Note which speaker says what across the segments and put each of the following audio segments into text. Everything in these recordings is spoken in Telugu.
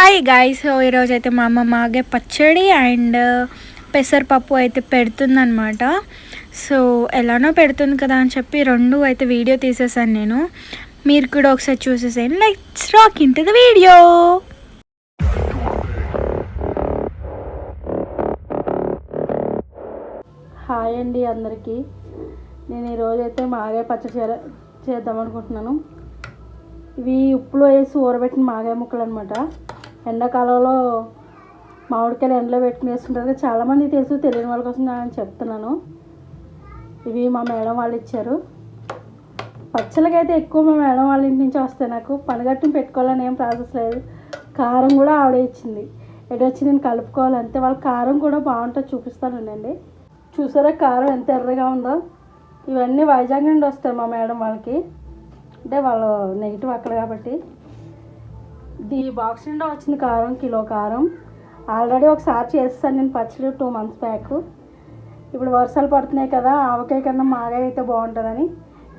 Speaker 1: Hi guys. సో ఈరోజు అయితే మా అమ్మ మాగే పచ్చడి అండ్ పెసరపప్పు అయితే పెడుతుందనమాట. సో ఎలానో పెడుతుంది కదా అని చెప్పి రెండు అయితే వీడియో తీసేసాను నేను. మీరు కూడా ఒకసారి చూసేసాను. Let's rock into the video.
Speaker 2: Hi అండి అందరికీ. నేను ఈరోజైతే మాగే పచ్చడి చేద్దాం అనుకుంటున్నాను. ఇవి ఉప్పులో వేసి ఊరబెట్టిన మాగాయ ముక్కలు అనమాట. ఎండాకాలంలో మామిడికాయలు ఎండలో పెట్టుకుని వేసుకుంటారు. చాలామంది తెలుసు, తెలియని వాళ్ళ కోసం నేను చెప్తున్నాను. ఇవి మా మేడం వాళ్ళు ఇచ్చారు. పచ్చళ్ళకైతే ఎక్కువ మా మేడం వాళ్ళ ఇంటి నుంచి వస్తాయి. నాకు పనిగట్టుని పెట్టుకోవాలని ఏం ప్రాసెస్ లేదు. కారం కూడా ఆవిడే ఇచ్చింది. ఎటు వచ్చి నేను కలుపుకోవాలి అంతే. వాళ్ళ కారం కూడా బాగుంటుంది, చూపిస్తానండి. చూసారా కారం ఎంత ఎర్రగా ఉందో. ఇవన్నీ వైజాగ్ నుండి వస్తాయి మా మేడం వాళ్ళకి, అంటే వాళ్ళు నెగిటివ్ అక్కడ కాబట్టి. ఈ బాక్స్ నిండా వచ్చింది కారం, కిలో కారం. ఆల్రెడీ ఒకసారి చేస్తాను నేను పచ్చడి 2 months బ్యాక్. ఇప్పుడు వర్షాలు పడుతున్నాయి కదా, ఆవకాయ కన్నా మాగాయ అయితే బాగుంటుందని,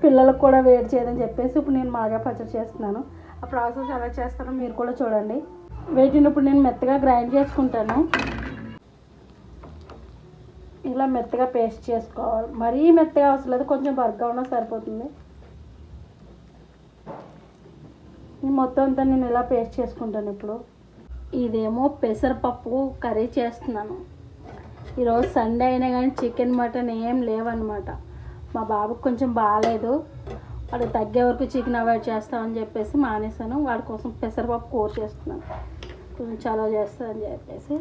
Speaker 2: పిల్లలకు కూడా వేడి చేయదని చెప్పేసి ఇప్పుడు నేను మాగాయ పచ్చడి చేస్తున్నాను. ఆ ప్రాసెస్ ఎలా చేస్తానో మీరు కూడా చూడండి. వీటిని ఇప్పుడు నేను మెత్తగా గ్రైండ్ చేసుకుంటాను. ఇలా మెత్తగా పేస్ట్ చేసుకోవాలి. మరీ మెత్తగా అవసరం లేదు, కొంచెం బరగ్గా ఉన్నా సరిపోతుంది. మొత్తం అంతా నేను ఇలా పేస్ట్ చేసుకుంటాను. ఇప్పుడు ఇదేమో పెసరపప్పు కర్రీ చేస్తున్నాను. ఈరోజు సండే అయినా కానీ చికెన్ మటన్ ఏం లేవన్నమాట. మా బాబుకి కొంచెం బాగాలేదు, వాడు తగ్గే వరకు చికెన్ అవాయిడ్ చేస్తామని చెప్పేసి మానేశాను. వాడి కోసం పెసరపప్పు కూర చేస్తున్నాను. కొంచెం చలవ చేస్తానని చెప్పేసి.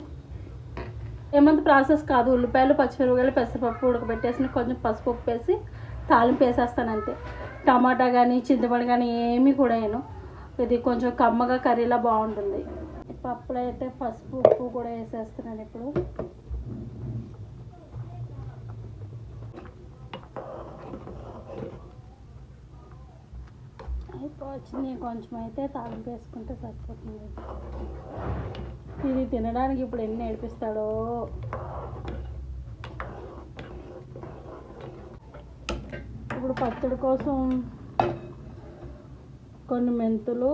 Speaker 2: ఏమంత ప్రాసెస్ కాదు. ఉల్లిపాయలు, పచ్చిమిరపకాయలు, పెసరపప్పు ఉడకబెట్టేసి కొంచెం పసుపు ఉప్పు వేసి తాలింపు వేసేస్తాను అంతే. టమాటా కానీ చింతపండు కానీ ఏమీ కూడా వేయను. ఇది కొంచెం కమ్మగా కర్రీలా బాగుంటుంది. పప్పులో అయితే పసుపు ఉప్పు కూడా వేసేస్తున్నాను. ఇప్పుడు వచ్చింది కొంచెం అయితే తాలింపు వేసుకుంటే సరిపోతుంది. ఇది తినడానికి ఇప్పుడు ఎన్ని ఏడిపిస్తాడో. ఇప్పుడు పచ్చడి కోసం కొన్ని మెంతులు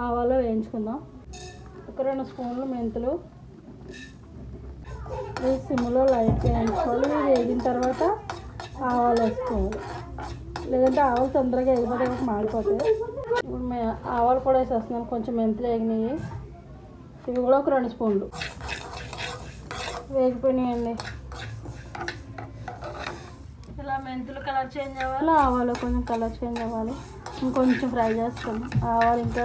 Speaker 2: ఆవాలు వేయించుకుందాం. ఒక 2 స్పూన్లు మెంతులు సిమ్లో లైట్గా వేయించుకోవాలి. వేగిన తర్వాత ఆవాలు వేసుకోవాలి, లేదంటే ఆవాలు తొందరగా వేగిపోతే మాడిపోతాయి. ఇప్పుడు ఆవాలు కూడా వేసేస్తున్నాను. కొంచెం మెంతులు వేగినాయి, ఇవి కూడా ఒక 2 స్పూన్లు వేగిపోయినాయండి. ఇలా మెంతులు కలర్ చేంజ్ అవ్వాలి, ఆవాలు కొంచెం కలర్ చేంజ్ అవ్వాలి. ఇంకొంచెం ఫ్రై చేసుకుందాం. ఆవాలు ఇంకా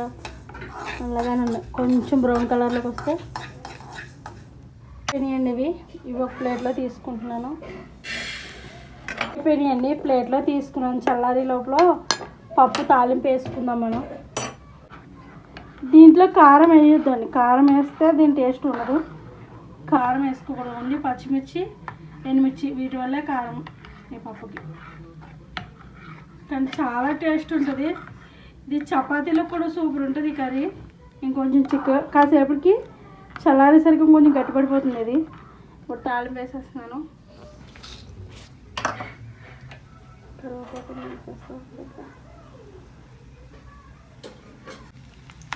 Speaker 2: నల్లగానే ఉన్నాయి, కొంచెం బ్రౌన్ కలర్లోకి వస్తే అయిపోయినాయండి. ఇవి ఒక ప్లేట్లో తీసుకుంటున్నాను. అయిపోయినాయండి, ప్లేట్లో తీసుకున్నాను. చల్లారి లోపల పప్పు తాలింపు వేసుకుందాం మనం. దీంట్లో కారం వేయొద్దండి, కారం వేస్తే దీని టేస్ట్ ఉండదు. కారం వేసుకోకూడదు, ఓన్లీ పచ్చిమిర్చి, ఎండుమిర్చి, వీటి వల్లే కారం ఈ పప్పుకి. కానీ చాలా టేస్ట్ ఉంటుంది. ఇది చపాతీలో కూడా సూపర్ ఉంటుంది ఈ కర్రీ. ఇంకొంచెం కాసేపటికి చల్లారేసరికి కొంచెం గట్టిపడిపోతుంది. ఇది ఇప్పుడు తాలింపు వేసేస్తున్నాను.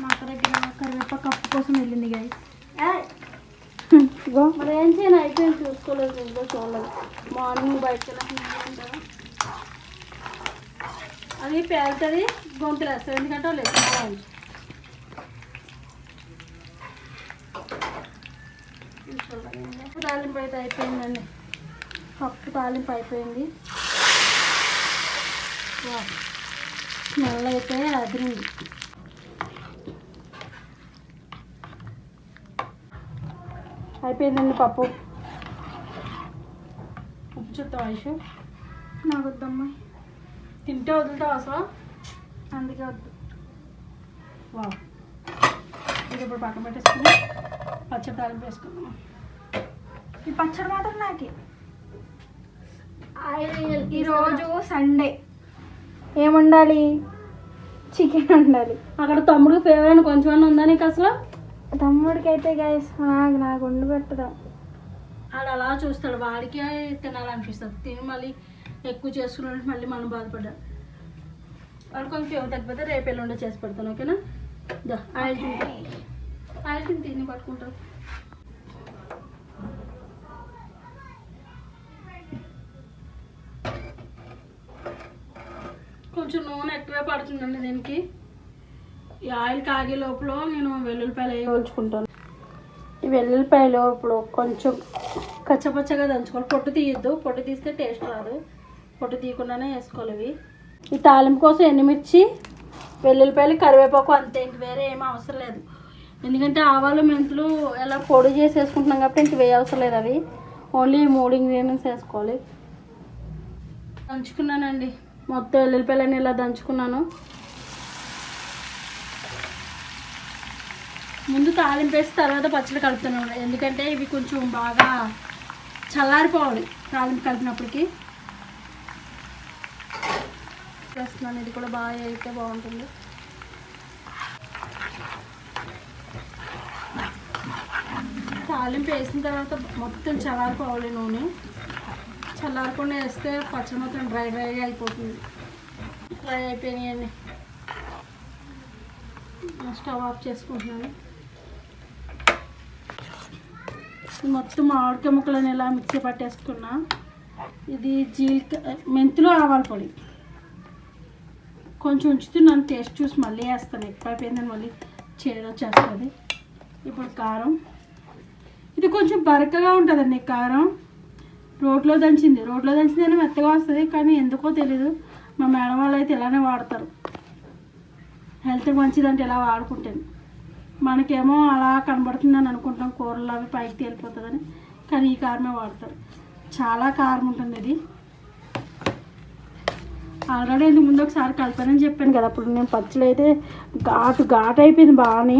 Speaker 2: మా అక్క దగ్గర కరివేపాకు కప్పు కోసం వెళ్ళింది గాయ. మరి ఏం చేయను, అయిపోయింది, చూసుకోలేదు, ఇంట్లో చూడలేదు. మార్నింగ్ బయటకు వెళ్ళాలి, అది పేలుతుంది, గొంతులు వేస్తుంది. ఎందుకంటే లేదు తాలింపు అయితే అయిపోయిందండి. పప్పు తాలింపు అయిపోయింది. స్మెల్ అయితే అదిరింది. అయిపోయిందండి పప్పు. ఉప్పు చూద్దాం ఐషు. నాకు వద్దమ్మా, తింటే వదులుతావు అసలు, అందుకే వద్దు. వా, ఇది ఇప్పుడు పక్కన పెట్టేసుకుని పచ్చడి తాలింపు వేసుకుందాం. ఈ పచ్చడి మాత్రం నాకే. ఈరోజు సండే ఏం వండాలి? చికెన్ వండాలి. అక్కడ తమ్ముడికి ఫేవరెట్ కొంచెం ఉందా నీకు అసలు? తమ్ముడికి అయితే గైస్ నాకు వండి పెట్టదా. ఆడు అలా చూస్తాడు, వాడికి తినాలనిపిస్తుంది. తిని మళ్ళీ ఎక్కువ చేసుకున్నాడు, మళ్ళీ మనం బాధపడ్డాడు. వాడు కొంచెం తగ్గిపోతే రేపు ఎల్లుండి చేసి పెడతాను. ఓకేనా? ఆయిల్ అన్నీ పట్టుకుంటారు. కొంచెం నూనె ఎక్కువే పడుతుందండి దీనికి. ఈ ఆయిల్ కాగే లోపల నేను వెల్లుల్లిపాయలు వేయించుకుంటాను. ఈ వెల్లుల్లిపాయలు ఇప్పుడు కొంచెం కచ్చపచ్చగా దంచుకోవాలి. పొట్టు తీయద్దు, పొట్టు తీస్తే టేస్ట్ రాదు. పొట్టు తీయకుండానే వేసుకోవాలి ఇవి. ఈ తాలింపు కోసం ఎండుమిర్చి, వెల్లుల్లిపాయలు, కరివేపాకు అంతే, ఇంక వేరే ఏమీ అవసరం లేదు. ఎందుకంటే ఆవాలు మెంతులు ఎలా పొడి చేసి వేసుకుంటున్నాం కాబట్టి ఇంక వేయ అవసరం లేదు. అవి ఓన్లీ 3 ఇంగ్రీడియంట్స్ వేసుకోవాలి. దంచుకున్నానండి మొత్తం వెల్లుల్లిపాయలని ఇలా దంచుకున్నాను. ముందు తాలింపు వేసి తర్వాత పచ్చడి కలుపుతున్నాను, ఎందుకంటే ఇవి కొంచెం బాగా చల్లారిపోవాలి తాలింపు కలిపినప్పటికీ. వేస్తున్నాను, ఇది కూడా బాగా అయితే బాగుంటుంది. తాలింపు వేసిన తర్వాత మొత్తం చల్లారిపోవాలి నూనె. చల్లారకుండా వేస్తే పచ్చడి మొత్తం డ్రైగా అయిపోతుంది. డ్రై అయిపోయినాయని స్టవ్ ఆఫ్ చేసుకుంటున్నాను. మొత్తం మామిడికాయ ముక్కలను ఇలా మిక్సీ పట్టేసుకున్నా. ఇది మెంతులు, ఆవాల పొడి కొంచెం ఉంచుతున్నాను, టేస్ట్ చూసి మళ్ళీ వేస్తాను. ఎక్కువ అయిపోయిందని మళ్ళీ చేదు వచ్చేస్తుంది. ఇప్పుడు కారం, ఇది కొంచెం బరకగా ఉంటుందండి కారం. రోట్లో దంచిందని మెత్తగా వస్తుంది, కానీ ఎందుకో తెలీదు. మా మేడం వాళ్ళు అయితే ఇలానే వాడతారు. హెల్త్కి మంచిదంటే ఇలా వాడుకుంటాను. మనకేమో అలా కనబడుతుందని అనుకుంటాం, కూరలు అవి పైకి తేలిపోతుందని, కానీ ఈ కారమే వాడతారు. చాలా కారం ఉంటుంది ఇది. ఆల్రెడీ ఇంతకు ముందు ఒకసారి కలిపానని చెప్పాను కదా, అప్పుడు నేను పచ్చడి అయితే ఘాటు అయిపోయింది బాగానే.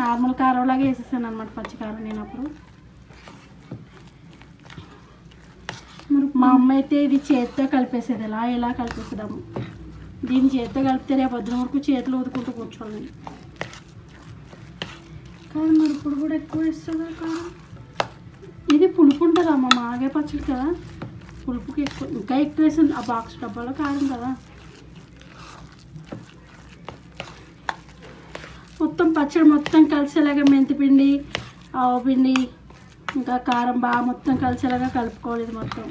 Speaker 2: నార్మల్ కారం లాగా వేసేసాను అనమాట పచ్చికారం నేను అప్పుడు. మా అమ్మ అయితే ఇది చేతితో కలిపేసేది, ఇలా కలిపేసేదాము. దీన్ని చేతితో కలిపితే రేపు పొద్దున వరకు చేతులు ఊదుకుంటూ కూర్చోవాలి. కానీ మరి ఇప్పుడు కూడా ఎక్కువ వేస్తుందా కారం? ఇది పులుపు ఉంటుందమ్మా, మాగే పచ్చడి కదా, పులుపుకి ఎక్కువ, ఇంకా ఎక్కువ వేసింది. ఆ బాక్స్ డబ్బాలో కారం కదా. మొత్తం పచ్చడి మొత్తం కలిసేలాగా మెంతిపిండి, ఆవపిండి, ఇంకా కారం బాగా మొత్తం కలిసేలాగా కలుపుకోవాలి. ఇది మొత్తం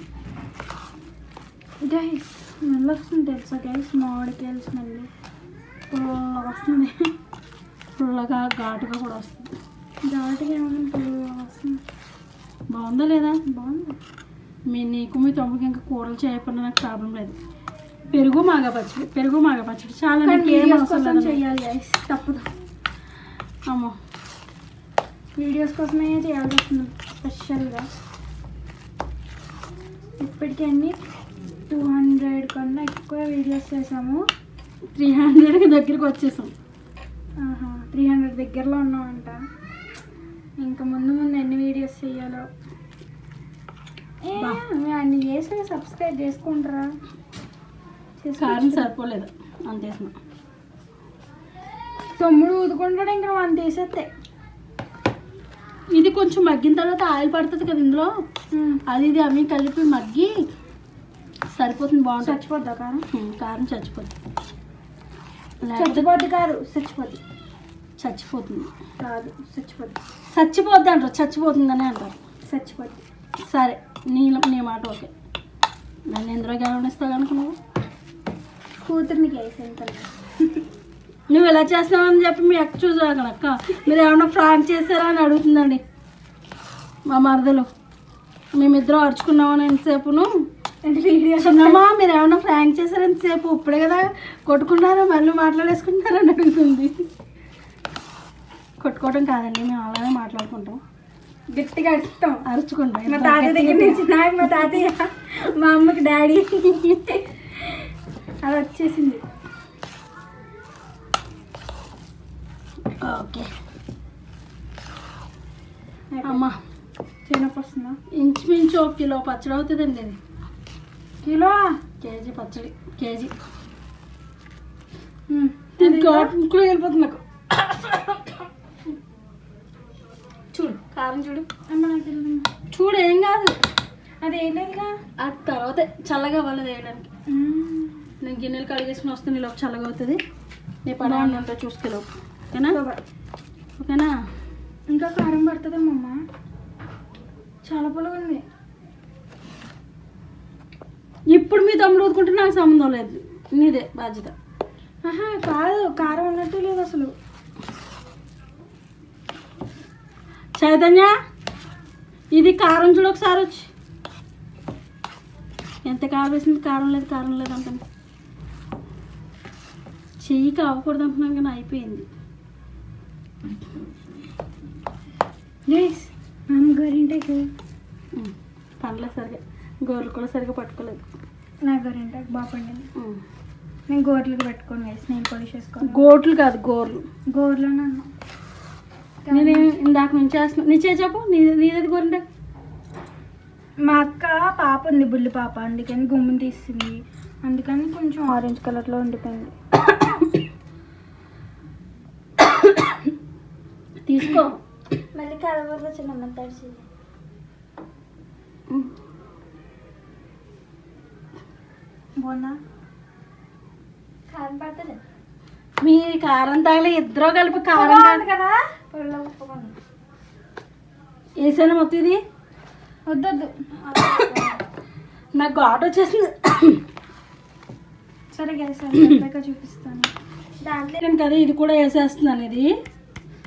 Speaker 2: గైస్ స్మెల్ వస్తుంది తెలుసా గైస్, మామిడికాయలు స్మెల్ పుల్లగా వస్తుంది. పుల్లగా ఘాటుగా కూడా వస్తుంది. ఘాటుగా ఏమైనా పుల్లగా వస్తుంది. బాగుందా లేదా? బాగుంది. మీ తమ్ముడికి ఇంకా కూరలు చేయకుండా నాకు ప్రాబ్లం లేదు. పెరుగు మాగ పచ్చడి చాలా చేయాలి గైస్, తప్పదు. అమ్మో, వీడియోస్ కోసమే చేయాల్సి వస్తుంది స్పెషల్గా. ఇప్పటికీ అన్నీ 200 కన్నా ఎక్కువ వీడియోస్ చేసాము. 300కి దగ్గరికి వచ్చేసాం. 300 దగ్గరలో ఉన్నామంట. ఇంకా ముందు ఎన్ని వీడియోస్ చేయాలో. అన్ని చేసి సబ్స్క్రైబ్ చేసుకుంటారా? కారం సరిపోలేదు అంతేసిన. తమ్ముడు ఊదుకుంటాడు, ఇంకా మనం తీసేస్తే. ఇది కొంచెం మగ్గిన తర్వాత ఆయిల్ పడుతుంది కదా ఇందులో, అది ఇది అవి కలిపి మగ్గి సరిపోతుంది. బాగుంటుంది. చచ్చిపోద్దా కారం? కారం చచ్చిపోద్ది. చచ్చిపోద్ది కాదు, చచ్చిపోతుంది కాదు, చచ్చిపోద్ది అంటారు. చచ్చిపోతుందని అంటారు, చచ్చిపోద్ది. సరే, నీ మాట ఓకే. నన్ను ఎందులో గెలవనిస్తావు అనుకున్నావు? కూతుర్ని కేసేంత నువ్వు ఎలా చేస్తున్నావని చెప్పి మీ అక్క చూసాను అక్క, మీరు ఏమన్నా ఫ్రాంక్ చేశారా అని అడుగుతుందండి మా మరదలు. మేమిద్దరం అరుచుకున్నామని ఎంతసేపును, చిన్నమ్మా మీరు ఏమన్నా ఫ్రాంక్ చేశారు ఎంతసేపు, ఇప్పుడే కదా కొట్టుకున్నారా మళ్ళీ మాట్లాడేసుకుంటారని అడుగుతుంది. కొట్టుకోవడం కాదండి, మేము అలానే మాట్లాడుకుంటాం, గట్టిగా అరుచుకుంటాం. మా తాతయ్య దగ్గర నుంచి నాకు మా తాతయ్య, మా అమ్మకి డాడీ అది వచ్చేసింది. ఓకే అమ్మా, చిన్నప్పుడు వస్తుందా? ఇంచుమించు 1 కిలో పచ్చడి అవుతుందండి. అది కేజీ పచ్చడి, కేజీ. దీనికి ముక్కులో వెళ్ళిపోతుంది నాకు. చూడు కారం చూడు, చూడు ఏం కాదు, అది వేయలేదుగా. అది తర్వాత చల్లగా అవ్వాలి వేయడానికి. నేను గిన్నెలు కడిగేసుకుని వస్తే నీలోపు చల్లగా అవుతుంది. నీ పని ఉంటే చూసుకోలేవు. ఓకేనా? ఓకేనా?
Speaker 1: ఇంకా కారం పడుతుందమ్మా, చాలా పులుగు ఉంది.
Speaker 2: ఇప్పుడు మీ తమ్ముడు ఊదుకుంటే నాకు సంబంధం లేదు, నీదే బాధ్యత.
Speaker 1: ఆహా కాదు, కారం ఉన్నట్టు లేదు అసలు.
Speaker 2: చైతన్య, ఇది కారం చూడు ఒకసారి వచ్చి. ఎంత కారం వేసింది? కారం లేదు అంటాను. చెయ్యికి అవ్వకూడదు అంటున్నాను కానీ అయిపోయింది.
Speaker 1: గోరింటాకు
Speaker 2: పండలేదు సరిగా, గోర్లు కూడా సరిగా పట్టుకోలేదు.
Speaker 1: నా గోరింటాకు బాగా పండింది. నేను గోర్లకు పెట్టుకొని వేసి నేను పొడి చేసుకోను.
Speaker 2: గోట్లు కాదు, గోర్లు.
Speaker 1: గోర్లోనే
Speaker 2: నేను ఇందాక నుంచి వేస్తున్నా. నీ చెప్పు, నీదేది గోరింటాకు?
Speaker 1: మా అక్క పాప ఉంది, బుల్లి పాప, అందుకని గుమ్మిని తీస్తుంది, అందుకని కొంచెం ఆరెంజ్ కలర్లో ఉండిపోయింది.
Speaker 2: తీసుకో.
Speaker 1: మళ్ళీ కలవలో చిన్న తడిచి బాగుందా? కారం పడుతుంది.
Speaker 2: మీ కారం తాగలే, ఇద్దరు కలిపి కారం
Speaker 1: కదా.
Speaker 2: వేసాను మొత్తం. ఇది
Speaker 1: వద్దొద్దు,
Speaker 2: నాకు ఘాటు వచ్చేసింది.
Speaker 1: సరే గ్యాస్ చూపిస్తాను. దాంట్లో
Speaker 2: నేను కదా ఇది కూడా వేసేస్తున్నాను. ఇది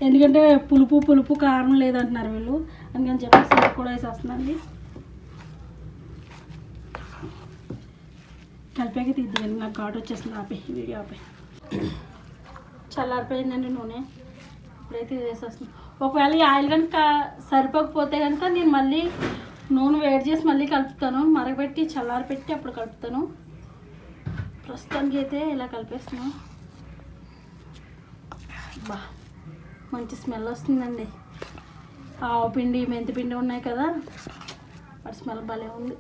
Speaker 2: ఎందుకంటే పులుపు కారం లేదంటున్నారు వీళ్ళు, అందుకని చెప్పేసి ఇది కూడా వేసేస్తున్నాను. కలిపాక తీద్దాం, నాకు ఘాటు వచ్చేస్తుంది. ఆపే వీడియో ఆపే. చల్లారిపోయిందండి నూనె, ఇప్పుడైతే ఇది వేసేస్తున్నాను. ఒకవేళ ఈ ఆయిల్ కనుక సరిపోకపోతే కనుక నేను మళ్ళీ నూనె వేడి చేసి మళ్ళీ కలుపుతాను, మరగబెట్టి చల్లారిపెట్టి అప్పుడు కలుపుతాను. ప్రస్తుతానికి అయితే ఇలా కలిపేస్తున్నాను. బా మంచి స్మెల్ వస్తుందండి. ఆవు పిండి, మెంతి పిండి ఉన్నాయి కదా, వాటి స్మెల్ భలే ఉంది.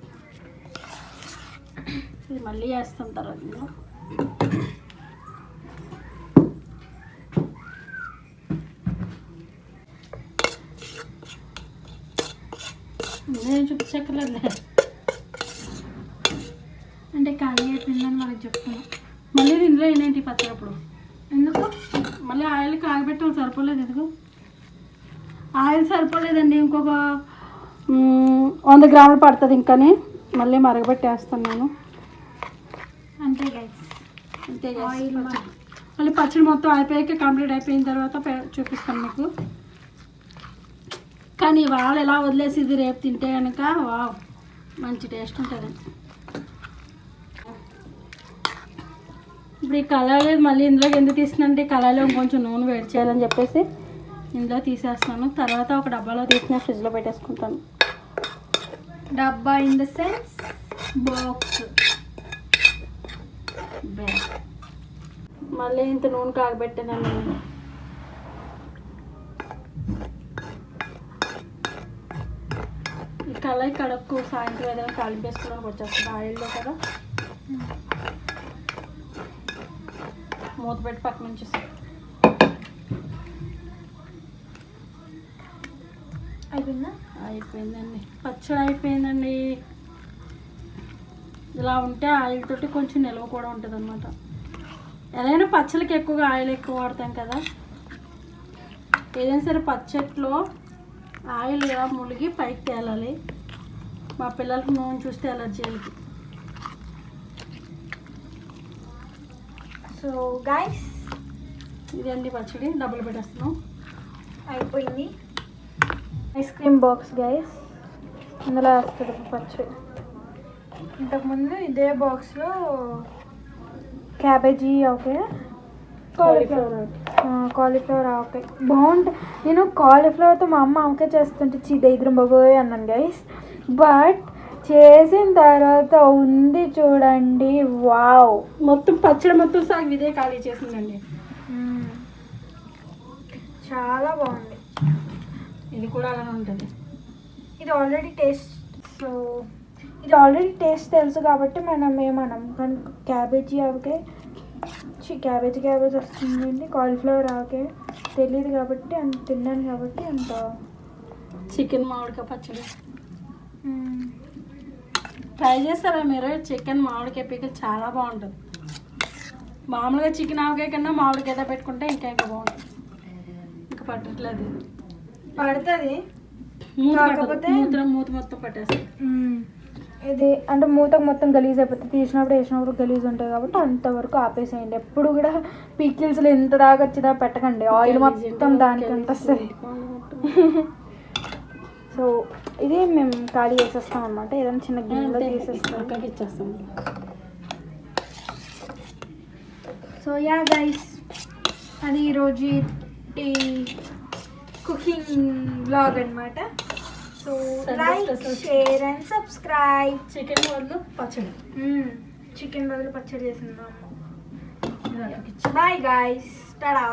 Speaker 2: ఇది మళ్ళీ వేస్తాం తర్వాత. నేను చూపించక్కర్లేదులే,
Speaker 1: అంటే ఖాళీ అయిపోయిందని వాళ్ళకి చెప్తాను.
Speaker 2: మళ్ళీ ఇందులో ఏంటి పచ్చడప్పుడు
Speaker 1: ఎందుకు
Speaker 2: మళ్ళీ ఆయిల్ కాగబెట్టాలి, సరిపోలేదు. ఇదిగో ఆయిల్ సరిపోలేదండి, ఇంకొక 100 గ్రాములు పడుతుంది. ఇంకానే మళ్ళీ మరగబెట్టేస్తాను నేను.
Speaker 1: అంతే గైస్,
Speaker 2: అంతే
Speaker 1: ఆయిల్
Speaker 2: మళ్ళీ పచ్చడి మొత్తం అయిపోయాక కంప్లీట్ అయిపోయిన తర్వాత చూపిస్తాను మీకు. కానీ వాళ్ళు ఎలా వదిలేసి ఇది రేపు తింటే కనుక వావ్ మంచి టేస్ట్ ఉంటుంది. ఇప్పుడు ఈ కళాయిలో మళ్ళీ ఇందులోకి ఎందుకు తీస్తున్నానంటే కళాయిలో కొంచెం నూనె వేడి చేయాలని చెప్పేసి ఇందులో తీసేస్తున్నాను. తర్వాత ఒక డబ్బాలో తీసిన ఫ్రిడ్జ్లో పెట్టేసుకుంటాను.
Speaker 1: డబ్బా ఇన్ ద సెన్స్ బాక్స్.
Speaker 2: మళ్ళీ ఇంత నూనె కాగబెట్టానండి. ఈ కళాయి కడక్కు సాయంత్రం ఏదైనా కలిపేసుకోవడానికి వచ్చేస్తుంది ఆయిల్లో కదా. మూత పెట్టి పక్కన నుంచి అయిపోయిందండి. పచ్చడి అయిపోయిందండి. ఇలా ఉంటే ఆయిల్ తోటి కొంచెం నిల్వ కూడా ఉంటుంది అనమాట. ఏదైనా పచ్చళ్ళకి ఎక్కువగా ఆయిల్ ఎక్కువ వాడతాం కదా, ఏదైనా సరే పచ్చట్లో ఆయిల్ ఇలా ములిగి పైకి తేలాలి. మా పిల్లలకి నూనె చూస్తే అలర్జీ అయ్యింది.
Speaker 1: సో గైస్
Speaker 2: ఇదండి పచ్చడి, డబ్బులు పెట్టేస్తున్నాం.
Speaker 1: అయిపోయింది. ఐస్ క్రీమ్ బాక్స్ గైస్, ఇందులో వేస్తుంది పచ్చడి. ఇంతకుముందు ఇదే బాక్స్లో క్యాబేజీ ఓకే, కాలీఫ్లవర్ ఓకే బాగుంటుంది. నేను కాలీఫ్లవర్తో మా అమ్మ ఆవకాయ చేస్తుంటే దరిద్రం బాగోయ్ అన్నాను గైస్, బట్ చేసిన తర్వాత ఉంది చూడండి, వావ్.
Speaker 2: మొత్తం పచ్చడి మొత్తం సాగు ఇదే ఖాళీ చేసిందండి.
Speaker 1: చాలా బాగుంది.
Speaker 2: ఇది కూడా అలానే ఉంటుంది.
Speaker 1: ఇది ఆల్రెడీ టేస్ట్, సో ఇది ఆల్రెడీ టేస్ట్ తెలుసు కాబట్టి మనం ఏమనం. కానీ క్యాబేజీ ఆవకాయ క్యాబేజీ వస్తుందండి, కాలీఫ్లవర్ ఆవకాయ తెలియదు కాబట్టి అంత తిన్నాను కాబట్టి అంత.
Speaker 2: చికెన్ మామిడికాయ పచ్చడి ట్రై చేస్తారా మీరు? చికెన్ మామిడికాయ పిక్కలు చాలా బాగుంటుంది. మామూలుగా చికెన్ ఆవకాయ కన్నా మామిడికాయ పెట్టుకుంటే ఇంకా బాగుంటుంది. ఇంకా పట్టట్లేదు.
Speaker 1: పడుతుంది
Speaker 2: కాకపోతే మూత మొత్తం పట్టేస్తుంది.
Speaker 1: ఇది అంటే మూతకు మొత్తం గలీజ్ అయిపోతుంది, వేసినప్పుడు గలీజ్ ఉంటుంది కాబట్టి అంతవరకు ఆపేసేయండి. ఎప్పుడు కూడా పీకిల్స్లో ఎంత దాకా వచ్చిదా పెట్టకండి, ఆయిల్ మొత్తం దానికి అంత వస్తుంది. సో ఇది మేము ఖాళీ చేసేస్తాం అనమాట, ఏదైనా చిన్న గిన్నెలో
Speaker 2: ఇచ్చేస్తాం.
Speaker 1: సో యా గైస్, అది ఈరోజు కుకింగ్ బ్లాగ్ అనమాట. So like, share and subscribe.
Speaker 2: Chicken బదులు పచ్చడి,
Speaker 1: చికెన్ బదులు పచ్చడి చేసింది మా అమ్మ. Bye guys, Tada.